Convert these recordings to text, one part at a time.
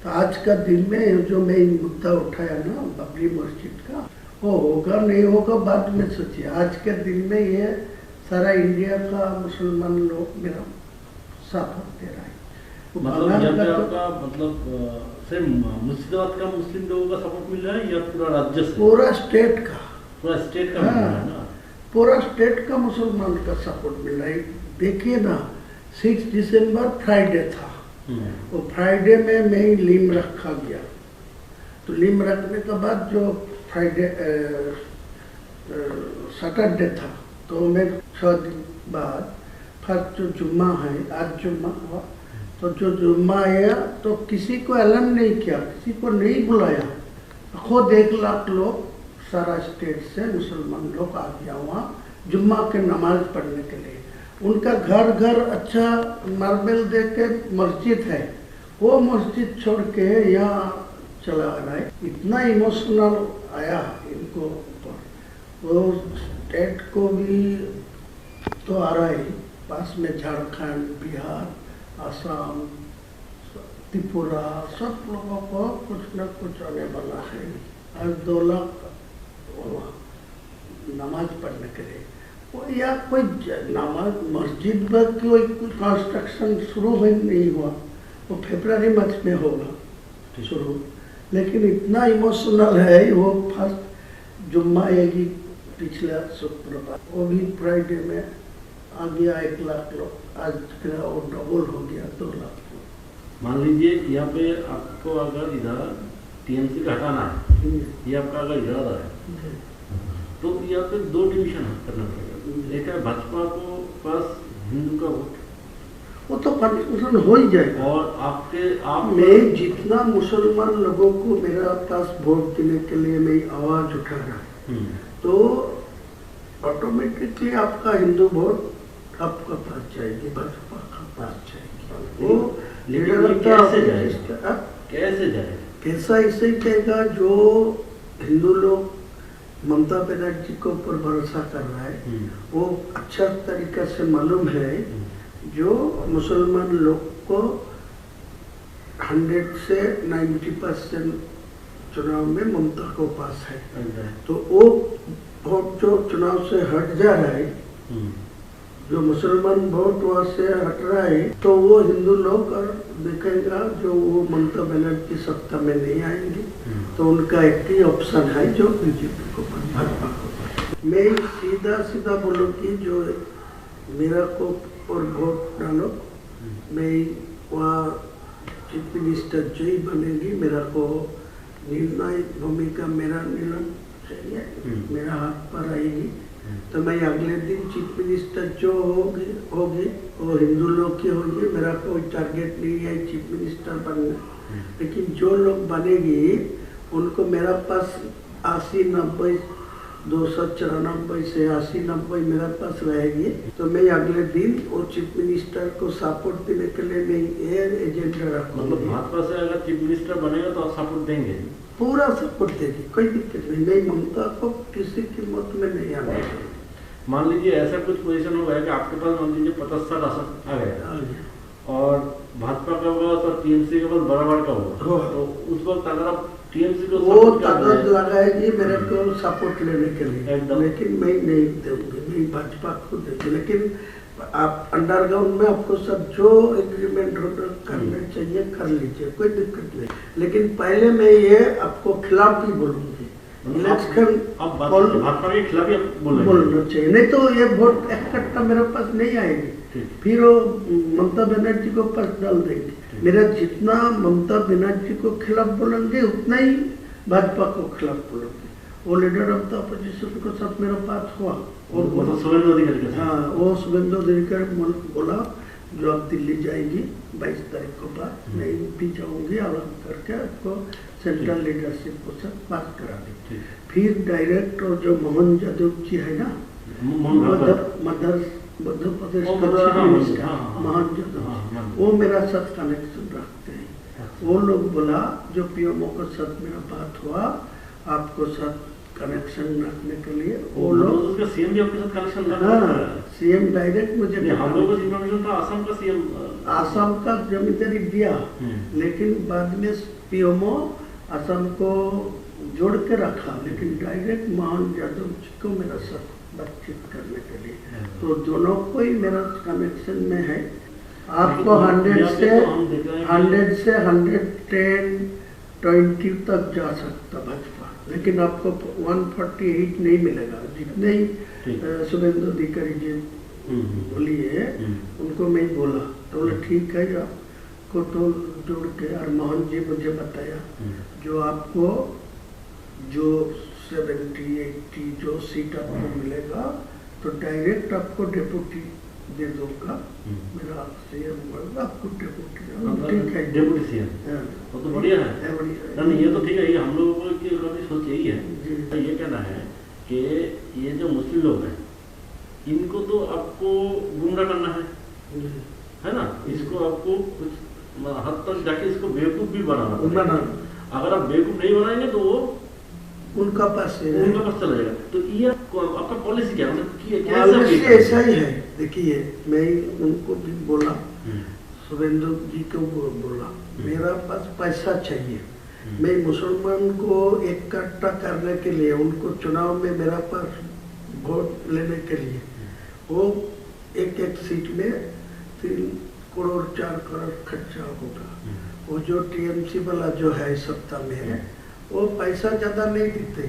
तो आज का दिन में जो मैं मुद्दा उठाया ना बाबरी मस्जिद का, वो होगा नहीं होगा बाद में सोचिए। आज के दिन में ये सारा इंडिया का मुसलमान लोग मेरा सपोर्ट दे रहा है। मतलब सिर्फ मुर्शिदाबाद का मुस्लिम लोगों का सपोर्ट मिल रहा है या पूरा राज्य से? पूरा स्टेट का मिल रहा है ना? पूरा स्टेट का मुसलमान का सपोर्ट मिल रहा है। देखिए ना 6 दिसंबर फ्राइडे था, वो फ्राइडे में मैं लीम रखा गया। तो लीम रखने के बाद जो फ्राइडे सैटरडे था, तो मैं 6 दिन बाद फर्स्ट जो जुम्मा है, आज जुम्मा हुआ, तो जो जुम्मा आया तो किसी को ऐलान नहीं किया, किसी को नहीं बुलाया। खुद 1 लाख लोग सारा स्टेट से मुसलमान लोग आ गया वहाँ जुम्मा के नमाज पढ़ने के लिए। उनका घर घर अच्छा मार्बल दे के मस्जिद है, वो मस्जिद छोड़ के यहाँ चला रहा है। इतना इमोशनल आया इनको ऊपर। वो स्टेट को भी तो आ रहा है, पास में झारखंड, बिहार, असम, त्रिपुरा, सब लोगों को कुछ न कुछ आने वाला है। आज 2 लाख नमाज पढ़ने के लिए, या कोई नमाज मस्जिद में कोई कंस्ट्रक्शन शुरू नहीं हुआ, वो फरवरी मंथ में होगा शुरू। लेकिन इतना इमोशनल है वो। फर्स्ट जुम्मा आएगी पिछला शुक्रवार, वो भी फ्राइडे में आ गया 1 लाख लोग। आज वो डबल हो गया 2 लाख लोग। मान लीजिए यहाँ पे आपको अगर इधर टीएमसी का हटाना है, ये आपका अगर इरादा है, तो यहाँ पे 2 डिवीजन करना पड़ेगा। एक है भाजपा को पास हिंदू का वोट, वो तो कंफ्यूजन हो ही जाएगा। और आप मैं जितना मुसलमान लोगों को मेरा पास वोट देने के लिए मैं आवाज उठा रहा है, तो ऑटोमेटिकली आपका हिंदू वोट आपका पास जाएगी, भाजपा का पास जाएगी। वो कैसे जाएगा? कैसा इसे कहेगा जो हिंदू लोग ममता बनर्जी को ऊपर भरोसा कर रहा है, वो अच्छा तरीका से मालूम है। जो मुसलमान लोग को 100 से 90% चुनाव में ममता को पास है, तो वो वोट जो चुनाव से हट जा रहा है, जो मुसलमान वोट वहाँ से हट रहा है, तो वो हिंदू लोग और देखेगा जो वो ममता बनर्जी सत्ता में नहीं आएंगे, तो उनका एक ही ऑप्शन है जो बीजेपी को, भाजपा को। मैं सीधा बोलूँ कि जो मेरा को और वोट डालो, मैं वहाँ चीफ मिनिस्टर जो ही बनेगी, मेरा को निर्णायक भूमिका मेरा निर्णय चाहिए, मेरा हाथ पर आएगी। तो मैं अगले दिन चीफ मिनिस्टर जो होगी वो हिंदू लोग की होगी। मेरा कोई टारगेट नहीं है चीफ मिनिस्टर बनना, लेकिन जो लोग बनेगी उनको मेरा पास 80-90, 294 से 80-90 मेरा पास रहेगी। तो मैं अगले दिन वो चीफ मिनिस्टर को सपोर्ट देने के लिए मैं ये एजेंडा रखूँगा। मतलब भाजपा से अगर चीफ मिनिस्टर बनेगा तो आप सपोर्ट देंगे? पूरा सपोर्ट देगी, कोई दिक्कत नहीं। ममता को किसी कीमत में नहीं आना चाहिए। मान लीजिए ऐसा कुछ पोजीशन हो गया कि आपके पास मान लीजिए 50-60 आसन आ गया और भाजपा का होगा तो टीएमसी के पास बराबर का होगा, तो उस वक्त अगर आप टीएमसी को वो ताकत लगाएगी मेरे को सपोर्ट लेने के लिए, लेकिन मैं नहीं दूंगी, मैं भाजपा को दूंगी। लेकिन आप अंडरग्राउंड में आपको सब जो एग्रीमेंट करने चाहिए कर लीजिए, कोई दिक्कत नहीं। लेकिन पहले मैं ये आपको खिलाफ भी बोलूंगी, इलेक्शन भाजपा के खिलाफ ही बोलना चाहिए, नहीं तो ये वोट इकट्ठा मेरे पास नहीं आएगी, फिर वो ममता बनर्जी को पास डाल देंगे। मेरा जितना ममता बनर्जी को खिलाफ बोलेंगे उतना ही भाजपा को खिलाफ बोलेंगे। वो लीडर ऑफ द अपोजिशन के साथ मेरा बात हुआ, और वो शुभेंदु अधिकारी बोला जो अब दिल्ली जाएगी 22 तारीख को बाद, मैं भी जाऊंगी, आराम करके आपको सेंट्रल लीडरशिप को साथ बात करा दी। फिर डायरेक्ट और जो मोहन यादव जी है ना, मध्य प्रदेश का चीफ मिनिस्टर मोहन यादव, वो मेरा साथ कनेक्शन रखते हैं। वो लोग बोला जो पीएमओ के साथ मेरा बात हुआ, आपको साथ कनेक्शन रखने के लिए वो वो लोग, उसका सीएम भी आपके साथ कनेक्शन रखा हाँ सीएम डायरेक्ट मुझे नहीं, हम लोगों को इन्फॉर्मेशन था आसाम का सीएम आसाम का जमींदारी दिया, लेकिन बाद में पीएमओ आसाम को जोड़ के रखा, लेकिन डायरेक्ट मोहन यादव जी को मेरा साथ बातचीत करने के लिए, तो दोनों को ही मेरा कनेक्शन में है। आपको 100 से 110, 20 तक जा सकता भाजपा, लेकिन आपको 148 नहीं मिलेगा। जितने ही शुभेंदु अधिकारी जी बोली है उनको मैं बोला, तो बोले ठीक है आपको तो जोड़ के, और मोहन जी मुझे बताया जो आपको जो 70-80 जो सीट आपको मिलेगा तो डायरेक्ट आपको डेपुटी दे दूंगा, मेरा सीएम बोलेगा आपको डेपुटी, ठीक है डेपुटी सीएम, वो तो बढ़िया है। नहीं ये तो ठीक है, ये हम लोगों की सोच यही है। तो ये कहना है कि ये जो मुस्लिम लोग हैं इनको तो आपको गुमराह करना है ना, इसको आपको कुछ हद तक जाके इसको बेवकूफ भी बनाना। अगर आप बेवकूफ नहीं बनाएंगे तो वो उनका पास चला जाएगा। तो ये आपका पॉलिसी क्या है? पॉलिसी ऐसा ही है। देखिए मैं उनको भी बोला, शुभेंदु जी को बोला मेरा पास पैसा चाहिए, मैं मुसलमान को इकट्ठा करने के लिए, उनको चुनाव में मेरा पास वोट लेने के लिए, वो एक सीट में 3 करोड़ 4 करोड़ खर्चा होगा। वो जो टीएमसी वाला जो है सत्ता में है वो पैसा ज़्यादा नहीं देते,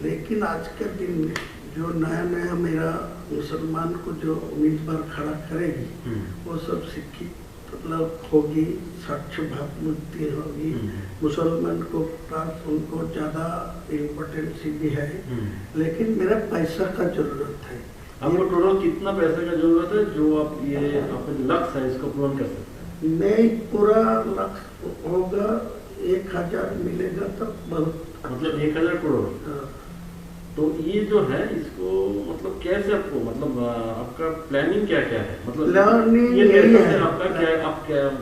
लेकिन आज के दिन में जो नया मेरा मुसलमान को जो उम्मीदवार खड़ा करेगी वो सब शिक्षित मतलब होगी, स्वच्छ भावमूर्ति होगी, मुसलमान को पास उनको ज़्यादा इम्पोर्टेंस भी है, लेकिन मेरा पैसा का जरूरत है। आपको टोटल कितना पैसे का जरूरत है जो आप ये अपने लक्ष्य है इसको पूर्ण कर सकते हैं? मैं पूरा लक्ष्य होगा 1000 मिलेगा तब बहुत, मतलब 1000 करोड़। तो ये जो है इसको मतलब कैसे आपको मतलब आपका प्लानिंग क्या क्या है? मतलब प्लानिंग ये यही है आपका क्या, आप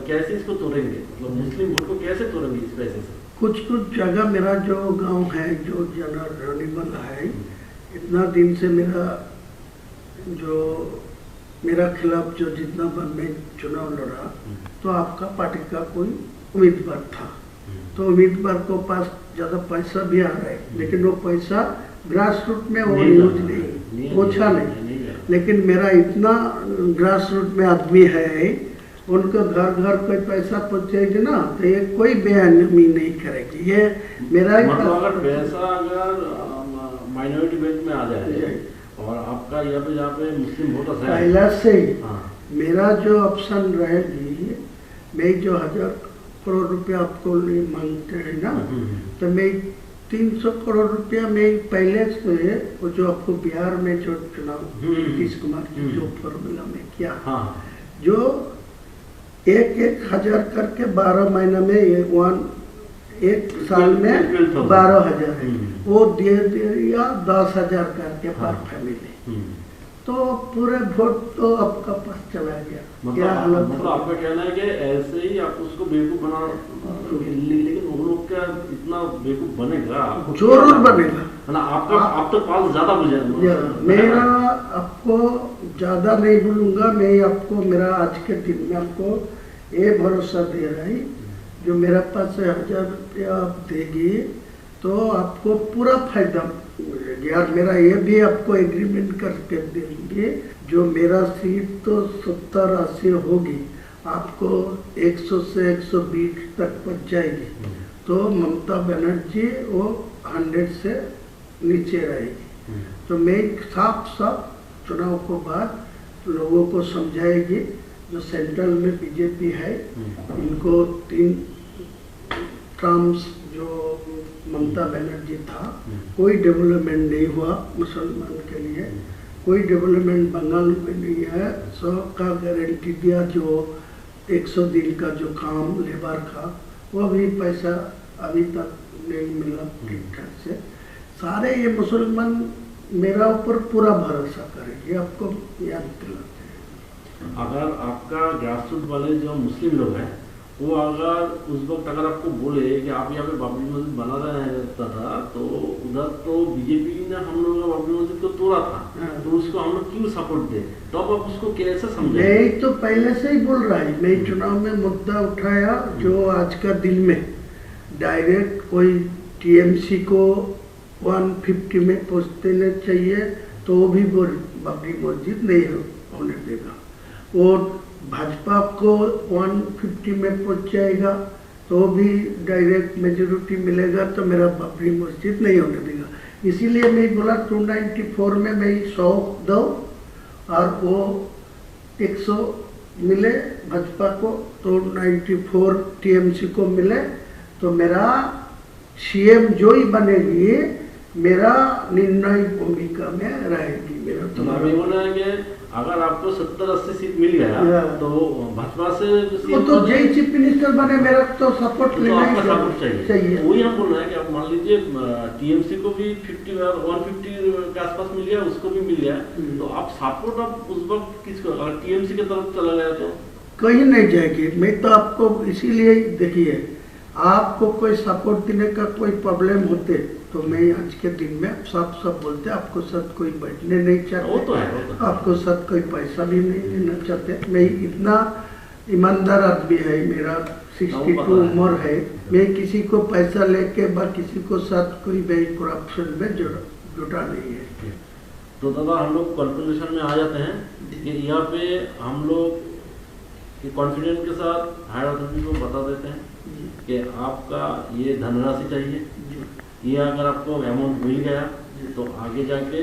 कैसे इसको तोड़ेंगे, मतलब मुस्लिम वोट को कैसे तोड़ेंगे इस पैसे से? कुछ जगह मेरा जो गांव है जो जनरल है, इतना दिन से मेरा खिलाफ जो जितना बार मैं चुनाव लड़ा तो आपका पार्टी का कोई उम्मीदवार था, तो उम्मीदवार को पास ज्यादा पैसा भी आ रहा है, लेकिन वो पैसा ग्रास रूट में वो यूज नहीं पहुंचा नहीं। लेकिन मेरा इतना ग्रास रूट में आदमी है, उनको घर कोई पैसा पहुंचेगी ना तो ये कोई बेअहमी नहीं करेगी। ये मेरा मतलब अगर पैसा अगर माइनॉरिटी बेल्ट में आ जाए और आपका यहाँ पे मुस्लिम वोटर्स है पहला से ही मेरा जो ऑप्शन रहेगी, मैं जो 1000 करोड़ रुपया आपको मांगते हैं ना, तो मैं 300 करोड़ रुपया में पहले से वो जो आपको बिहार में जो चुनाव नीतीश कुमार की जो फॉर्मूला में किया, जो 1,000 करके 12 महीने में एक साल में 12,000 है, वो दे दिया 10,000 करके पर फैमिली, तो पूरे वोट तो आपका पास चला गया। मतलब आपका कहना है कि ऐसे ही आप उसको बेवकूफ बना, लेकिन वो लोग क्या इतना बेवकूफ बनेगा? जरूर बनेगा ना, आपका आप तो पास ज्यादा बुझेगा। मेरा आपको ज्यादा नहीं बोलूंगा, मैं आपको मेरा आज के दिन में आपको ये भरोसा दे रहा है, जो मेरा पास 1000 रुपया आप देगी तो आपको पूरा फायदा मिलेगा। और मेरा ये भी आपको एग्रीमेंट करके देंगे, जो मेरा सीट तो 70-80 होगी, आपको 100 से 120 तक पहुंच जाएगी, तो ममता बनर्जी वो 100 से नीचे रहेगी। तो मैं साफ चुनाव को बाद लोगों को समझाएगी, जो सेंट्रल में बीजेपी है इनको 3 टर्म्स जो ममता बनर्जी था, कोई डेवलपमेंट नहीं हुआ मुसलमान के लिए, कोई डेवलपमेंट बंगाल में नहीं है। 100 का गारंटी दिया, जो 100 दिन का जो काम लेबर का, वो भी पैसा अभी तक नहीं मिला ठीक ठाक से। सारे ये मुसलमान मेरा ऊपर पूरा भरोसा करेंगे, आपको याद दिलाते हैं। अगर आपका ग्रासरूट वाले जो मुस्लिम लोग हैं वो अगर उस वक्त अगर आपको बोले कि आप यहाँ पे बाबरी मस्जिद बना रहता था, तो उधर तो बीजेपी ने हम लोग बाबरी मस्जिद को तोड़ा था, तो उसको हम लोग क्यों सपोर्ट दे, तो आप उसको कैसे समझे? मैं तो पहले से ही बोल रहा है, मैं चुनाव में मुद्दा उठाया जो आज का दिन में डायरेक्ट कोई टीएमसी को 150 में पहुँच देना चाहिए, तो वो भी बाबरी मस्जिद नहीं होने देगा। और भाजपा को 150 में पहुँच जाएगा तो भी डायरेक्ट मेजोरिटी मिलेगा, तो मेरा बाबरी मस्जिद नहीं होने देगा। इसीलिए मैं बोला 294 में मैं 100 दो और वो 100 मिले भाजपा को, तो 94 टीएमसी को मिले, तो मेरा सीएम जो ही बनेगी मेरा निर्णय भूमिका में रहेगी। मेरा तो बोला है कि अगर आपको 70-80 सीट मिल गया तो भाजपा से वो तो जय चीफ मिनिस्टर बने, मेरा तो सपोर्ट लेना ही चाहिए। वही हम बोल रहे हैं कि आप मान लीजिए टीएमसी को भी 50 और 150 के आसपास मिल गया, उसको भी मिल गया, तो आप सपोर्ट आप उस वक्त किसको, अगर टीएमसी की तरफ चला गया तो कहीं नहीं जाएगी। मैं तो आपको इसीलिए देखिए, आपको कोई सपोर्ट देने का कोई प्रॉब्लम होते तो मैं आज के दिन में सब बोलते आपको साथ कोई बैठने नहीं चाहते, वो तो है। आपको साथ कोई पैसा भी नहीं देना चाहते। मैं इतना ईमानदार आदमी है, मेरा 62 उम्र है, मैं किसी को पैसा लेके बा किसी को साथ कोई भी करप्शन में जुटा नहीं है। तो दादा हम लोग कंक्लूजन में आ जाते हैं कि यहाँ पे हम लोग कॉन्फिडेंस के साथ हायर अथॉरिटी को बता देते हैं कि आपका ये धनराशि चाहिए, ये अगर आपको अमाउंट मिल गया तो आगे जाके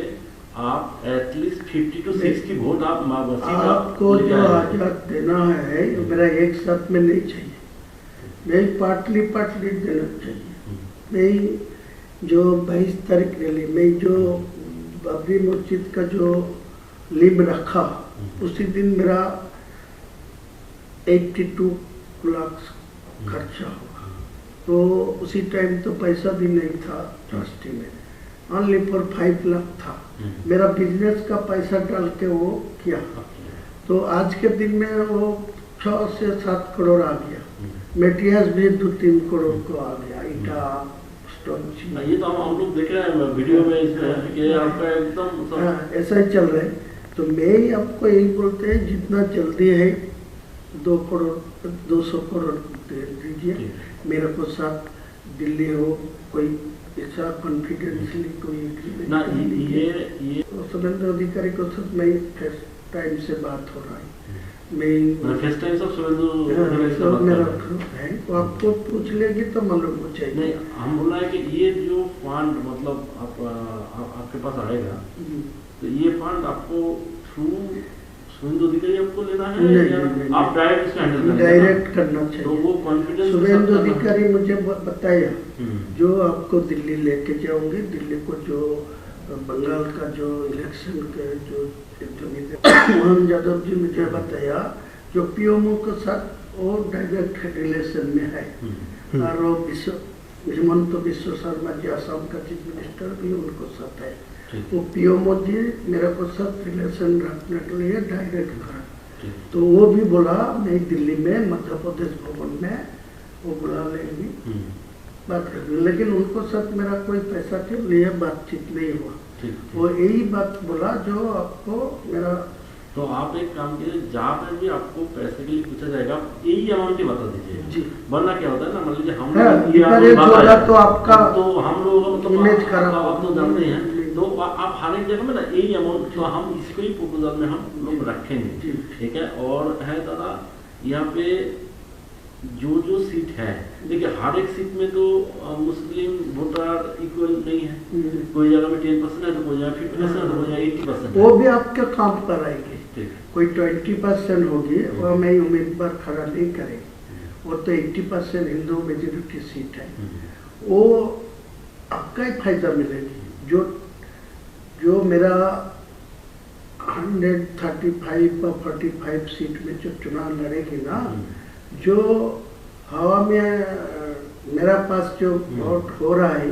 आप एटलीस्ट 50 to 60 वोट आपको जो आजाद देना है मेरा एक साथ में नहीं चाहिए, मैं पार्टली देना चाहिए। मैं जो 22 तारीख रैली में जो बाबरी मस्जिद का जो लिम रखा उसी दिन मेरा 82 लाख खर्चा होगा, तो उसी टाइम तो पैसा भी नहीं था ट्रस्टी में, ओनली फॉर 5 लाख था। मेरा बिजनेस का पैसा डाल के वो किया, तो आज के दिन में वो 6 से 7 करोड़ आ गया। मेटेरियल्स भी 2-3 करोड़ को आ गया, ईटा स्टोन। ये तो हम लोग देख रहे हैं वीडियो में इसमें कि आपका एकदम ऐसा ही चल रहा है। तो मैं ही आपको यही बोलते हैं, जितना जल्दी है 200 करोड़ दे दीजिए। मेरे को साथ दिल्ली हो कोई ऐसा कॉन्फिडेंशियली कोई ना ये सुरेंद्र अधिकारी को साथ मैं फर्स्ट टाइम से बात हो रहा है, मैं फर्स्ट टाइम सब सुरेंद्र मेरा है, तो आपको पूछ लेगी तो मालूम हो जाएगी। नहीं, हम बोल रहे हैं कि ये जो फंड मतलब आपके पास आएगा, तो ये फंड आपको थ्रू सुरेंद्र अधिकारी आपको लेना है नहीं, आप डायरेक्ट इसको हैंडल करेंगे? डायरेक्ट करना चाहिए। तो वो कॉन्फिडेंस सुरेंद्र अधिकारी मुझे बताया जो आपको दिल्ली लेके जाओगे, दिल्ली को जो बंगाल का जो इलेक्शन के जो मोहन यादव जी मुझे बताया, जो पीएमओ के साथ वो डायरेक्ट रिलेशन में है, और वो हिमंत बिश्व शर्मा जी असम का चीफ मिनिस्टर भी उनको साथ है, वो पीएमओ जी मेरे को साथ रिलेशन रखने के लिए डायरेक्ट करा। तो वो भी बोला मैं दिल्ली में मध्य प्रदेश भवन में वो बुला लेंगी, बात करेंगे, लेकिन उनको साथ मेरा कोई पैसा के लिए बातचीत नहीं हुआ। वो यही बात बोला जो आपको मेरा। तो आप एक काम कीजिए, जहाँ पे भी आपको पैसे के लिए पूछा जाएगा यही अमाउंट ही बता दीजिए जी, वरना क्या होता है ना, मान लीजिए हम तो आपका तो हम लोग इमेज खराब आप तो जानते हैं, तो आप हर एक जगह में ना यही अमाउंट, तो हम इसको ही प्रपोजल में हम लोग रखेंगे, ठीक है। और है दादा यहाँ पे जो सीट है, देखिए हर एक सीट में तो मुस्लिम वोटर इक्वल नहीं है, कोई जगह में 10% है तो कोई जगह 50% है तो कोई जगह 80%। वो भी आपके काम पर आएगी, कोई 20% होगी वो मैं उम्मीदवार खड़ा नहीं करेंगे, वो तो 80% हिंदू मेजोरिटी सीट है, वो आपका ही फायदा मिलेगी। जो मेरा 135 और 45 सीट में जो चुनाव लड़ेगी ना, जो हवा में मेरा पास जो वोट हो रहा है,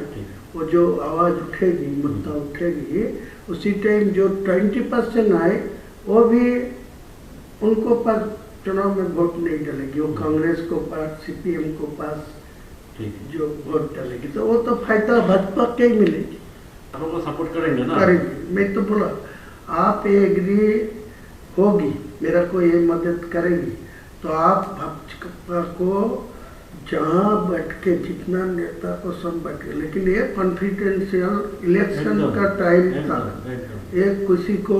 वो जो आवाज उठेगी, मुद्दा उठेगी, उसी टाइम जो 20% आए वो भी उनको पास चुनाव में वोट नहीं डालेगी, वो कांग्रेस को पास, सीपीएम को पास जो वोट डालेगी तो वो तो फायदा भाजपा के ही मिलेगी। आपको सपोर्ट करेंगे ना? करेंगे। मैं तो बोला आप ये एग्री होगी, मेरा को ये मदद करेगी तो आप भाजपा को जहाँ बैठ के जितना नेता को सब बैठे, लेकिन ये कॉन्फिडेंशियल इलेक्शन का टाइम था, ये किसी को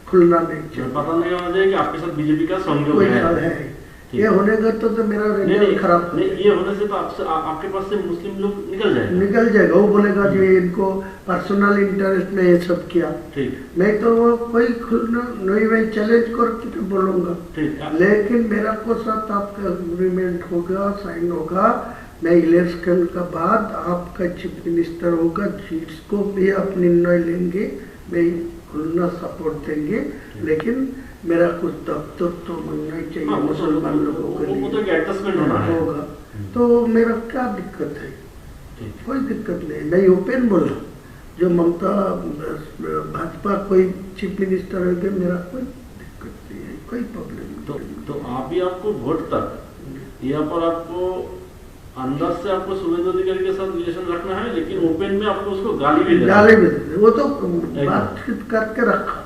खुलना नहीं चाहिए, पता नहीं होना चाहिए कि आपके साथ बीजेपी का सहयोग है। ये होने का तो मेरा रिजल्ट खराब हो नहीं, ये होने से तो आपके पास से मुस्लिम लोग निकल जाएगा। वो बोलेगा जी इनको पर्सनल इंटरेस्ट में ये सब किया। मैं तो वो कोई नहीं, मैं चैलेंज करके बोलूंगा, लेकिन मेरा को साथ आपका एग्रीमेंट होगा, साइन होगा, मैं इलेक्शन का बाद आपका चीफ मिनिस्टर होगा, जिसको भी आप निर्णय लेंगे मैं खुलना सपोर्ट देंगे, लेकिन मेरा कुछ दफ्तर तो मिलना चाहिए मुसलमान लोगों के लिए होगा। तो मेरा क्या दिक्कत है? कोई दिक्कत नहीं, मैं ओपन बोला, जो ममता भाजपा कोई चीफ मिनिस्टर है कि मेरा कोई दिक्कत नहीं है, कोई प्रॉब्लम नहीं। तो अभी आपको वोट तक यहाँ पर आपको अंदर से आपको शुभेंदु अधिकारी के साथ रिलेशन रखना है, लेकिन ओपन में आपको उसको गाली भी देना, वो तो बातचीत करके रखा,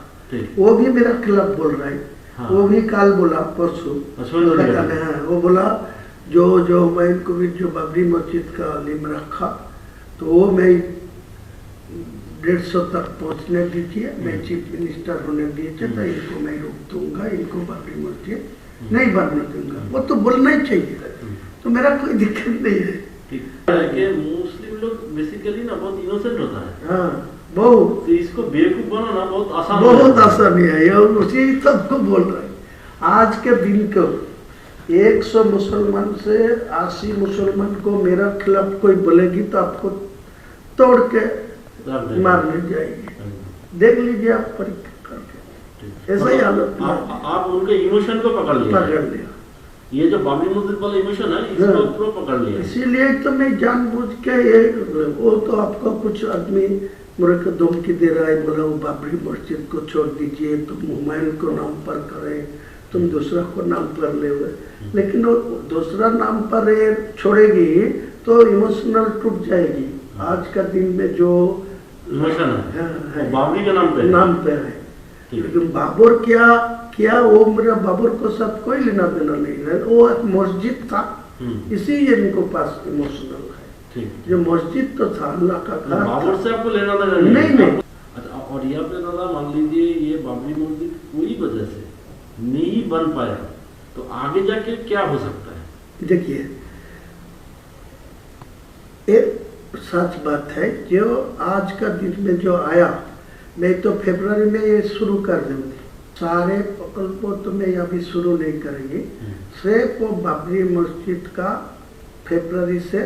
वो भी मेरा खिलाफ बोल रहा है। हाँ। वो भी काल बोला परसों, वो बोला जो मैं इनको भी जो बाबरी मस्जिद का लिम रखा तो वो मैं 150 तक पहुंचने दीजिए, मैं चीफ मिनिस्टर होने दीजिए तो इनको मैं रोक दूंगा, इनको बाबरी मस्जिद नहीं बनने दूंगा। वो तो बोलना ही चाहिए, तो मेरा कोई दिक्कत नहीं है। मुस्लिम लोग बेसिकली ना बहुत इनोसेंट होता है। हाँ, बहुत। तो इसको बेवकूफ बनाना बहुत आसान है, उसी सबको बोल रहे हैं। आज के दिन को 100 मुसलमान से 80 मुसलमान को मेरा खिलाफ कोई बोलेगी तो आपको तोड़ के मारने जाएगी, देख लीजिए आप परीक्षा करके, ऐसा ही हालत। आप उनके इमोशन को पकड़ लिया, ये जो बाबरी मस्जिद वाला इमोशन है इसको पूरा पकड़ लिया। इसीलिए तो मैं जानबूझ के ये, वो तो आपका कुछ आदमी मेरे को धमकी दे रहा है, बोला वो बाबरी मस्जिद को छोड़ दीजिए, तुम हुमायूं को नाम पर करें, तुम दूसरा को नाम पर ले, लेकिन वो दूसरा नाम पर छोड़ेगी तो इमोशनल टूट जाएगी। आज का दिन में जो इमोशन है बाबरी के नाम पे है, लेकिन बाबर क्या वो मेरा बाबर को साथ कोई लेना देना नहीं है, वो एक मस्जिद था, इसी इनको पास इमोशनल है। जो मस्जिद तो था अल्लाह का घर, बाबर से आपको लेना देना नहीं। अच्छा, और यहाँ पे दादा मान लीजिए ये बाबरी मस्जिद कोई वजह से नहीं बन पाया तो आगे जाके क्या हो सकता है? देखिए एक सच बात है, जो आज का दिन में जो आया, मैं तो फरवरी में ये शुरू कर दूंगी, सारे प्रकल्पों तो मैं अभी शुरू नहीं करेंगे, सिर्फ वो बाबरी मस्जिद का फरवरी से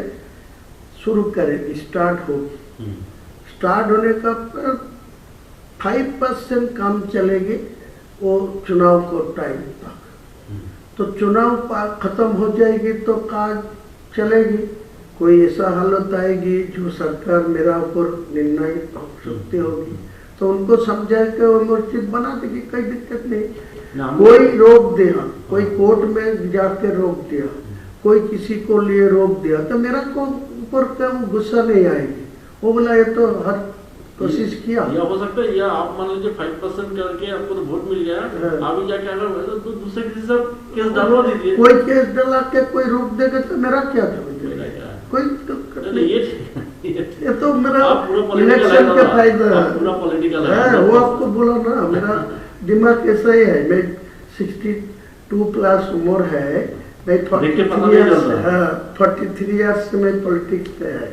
शुरू करेंगे, स्टार्ट होगी। स्टार्ट होने का 5% काम चलेगी वो चुनाव को टाइम तक, तो चुनाव खत्म हो जाएगी तो काज चलेगी। कोई ऐसा हालत आएगी जो सरकार मेरा ऊपर निर्णय हो सकती होगी तो उनको समझाए के वो मस्जिद बना देगी, कोई दिक्कत नहीं। कोई रोक दिया, कोई कोर्ट में जाके रोक दिया, कोई किसी को लिए रोक दिया तो मेरा को ऊपर गुस्सा नहीं आएगी, वो बोला ये तो हर कोशिश किया। या हो सकता है, या आप मान लीजिए 5% करके आपको तो वोट मिल गया, अभी जाके अगर तो दूसरे किसी से केस डलवा दीजिए। कोई केस डला के कोई रोक देगा तो मेरा क्या कोई ये तो मेरा इलेक्शन के फायदा है, वो आपको बोला ना, मेरा दिमाग ऐसा ही है। मैं 62 प्लस उम्र है, मैं 43 इयर्स से मैं पॉलिटिक्स पे है।